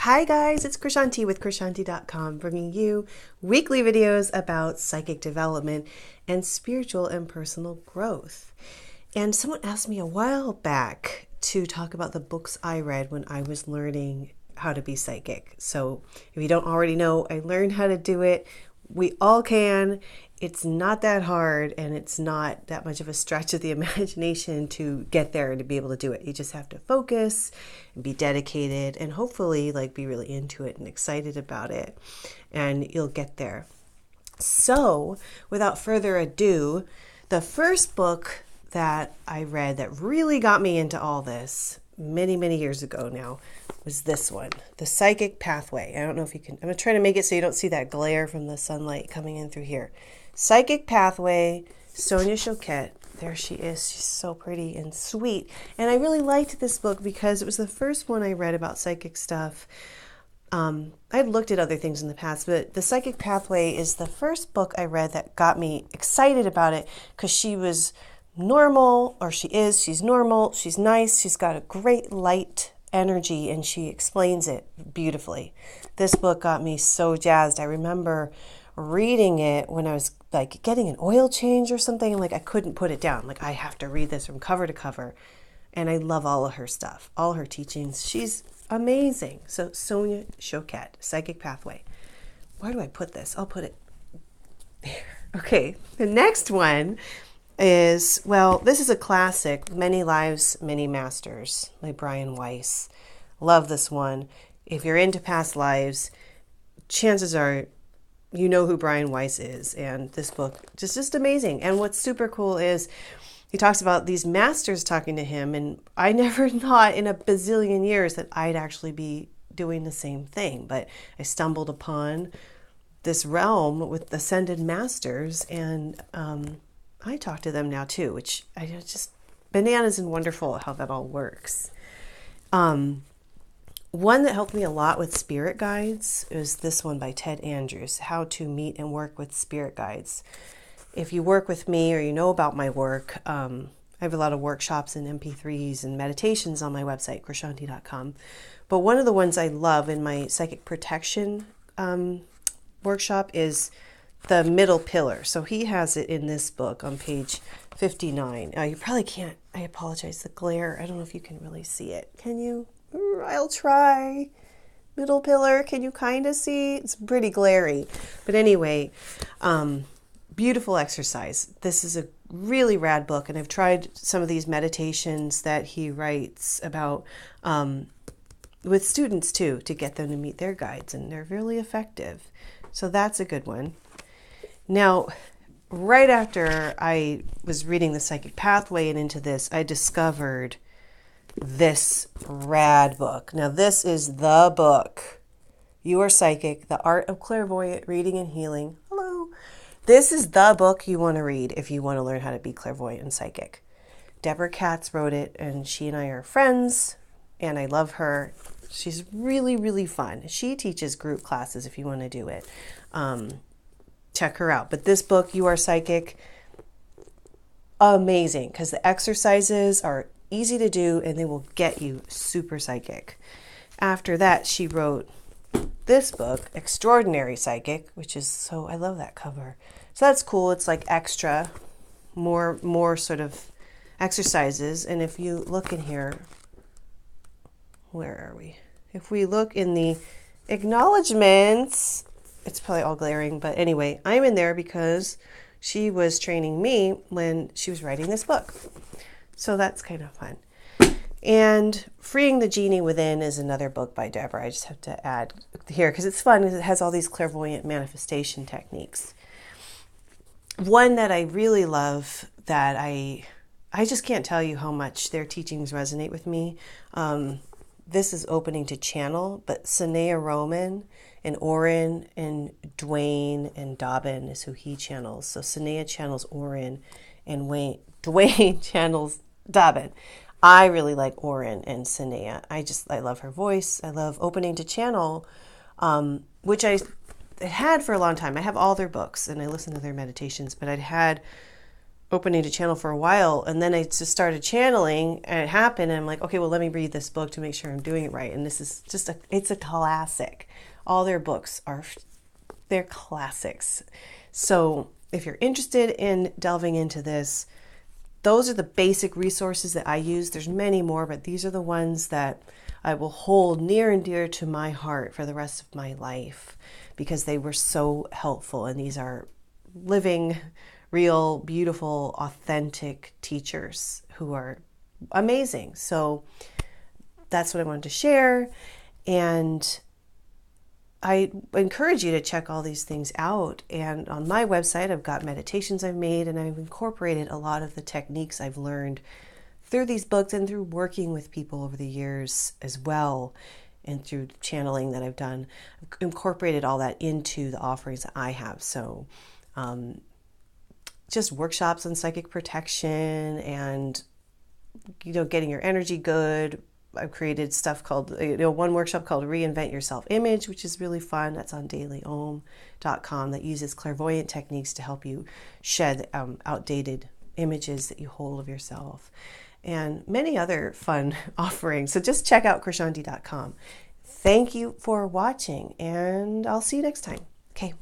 Hi guys, it's Krishanti with Krishanti.com, bringing you weekly videos about psychic development and spiritual and personal growth. And someone asked me a while back to talk about the books I read when I was learning how to be psychic. So if you don't already know, I learned how to do it. We all can. It's not that hard, and it's not that much of a stretch of the imagination to get there and to be able to do it. You just have to focus and be dedicated and hopefully be really into it and excited about it, and you'll get there. So without further ado, the first book that I read that really got me into all this many years ago now was this one, The Psychic Pathway. I don't know if you can, I'm going to try to make it so you don't see that glare from the sunlight coming in through here. Psychic Pathway, Sonia Choquette. There she is. She's so pretty and sweet. And I really liked this book because it was the first one I read about psychic stuff. I'd looked at other things in the past, but The Psychic Pathway is the first book I read that got me excited about it because she was normal, or she's normal, she's nice, she's got a great light energy, and she explains it beautifully. This book got me so jazzed. I remember reading it when I was getting an oil change or something, and I couldn't put it down. I have to read this from cover to cover. And I love all of her stuff, all her teachings. She's amazing. So Sonia Choquette, Psychic Pathway. Where do I put this? I'll put it there. Okay, the next one is, this is a classic, Many Lives, Many Masters by Brian Weiss. Love this one. If you're into past lives, chances are you know who Brian Weiss is, and this book is just amazing. And what's super cool is he talks about these masters talking to him, and I never thought in a bazillion years that I'd actually be doing the same thing, but I stumbled upon this realm with ascended masters, and I talk to them now too, which I just bananas and wonderful how that all works. One that helped me a lot with spirit guides is this one by Ted Andrews, How to Meet and Work with Spirit Guides. If you work with me or you know about my work, I have a lot of workshops and MP3s and meditations on my website, Krishanti.com. But one of the ones I love in my psychic protection workshop is the middle pillar. So he has it in this book on page 59. You probably can't, I apologize, the glare. I don't know if you can really see it. Can you? I'll try. Middle pillar, can you kind of see? It's pretty glary. But anyway, beautiful exercise. This is a really rad book, and I've tried some of these meditations that he writes about with students too, to get them to meet their guides, and they're really effective. So that's a good one. Now, right after I was reading The Psychic Pathway and into this, I discovered this rad book. Now, this is the book. You Are Psychic, The Art of Clairvoyant Reading and Healing. Hello. This is the book you want to read if you want to learn how to be clairvoyant and psychic. Deborah Katz wrote it, and she and I are friends, and I love her. She's really fun. She teaches group classes if you want to do it. Check her out. But this book, You Are Psychic, amazing, because the exercises are easy to do and they will get you super psychic. After that, she wrote this book, Extraordinary Psychic, which is I love that cover. So that's cool. It's extra, more sort of exercises. And if you look in here, where are we? If we look in the acknowledgements, it's probably all glaring, but anyway, I'm in there because she was training me when she was writing this book. So that's kind of fun. And Freeing the Genie Within is another book by Deborah. I just have to add here because it's fun because it has all these clairvoyant manifestation techniques. One that I really love that I just can't tell you how much their teachings resonate with me. This is Opening to Channel, but Sonia Roman and Oren and Dwayne and Dobbin is who he channels. So Sonia channels Oren and Dwayne channels Dobbin. I really like Oren and Sonia. I love her voice. I love Opening to Channel, which I had for a long time. I have all their books and I listen to their meditations, but I'd had opening to channel for a while, and then I just started channeling and it happened, and I'm like, okay, well, let me read this book to make sure I'm doing it right. And this is just it's a classic. All their books they're classics. So if you're interested in delving into this, those are the basic resources that I use. There's many more, but these are the ones that I will hold near and dear to my heart for the rest of my life because they were so helpful. And these are living, real, beautiful, authentic teachers who are amazing. So that's what I wanted to share. And I encourage you to check all these things out. And on my website, I've got meditations I've made, and I've incorporated a lot of the techniques I've learned through these books and through working with people over the years as well, and through channeling that I've done. I've incorporated all that into the offerings that I have. So just workshops on psychic protection and, getting your energy good. I've created stuff called, one workshop called Reinvent Your Self-Image, which is really fun. That's on dailyohm.com, that uses clairvoyant techniques to help you shed outdated images that you hold of yourself, and many other fun offerings. So just check out krishanti.com. Thank you for watching, and I'll see you next time. Okay.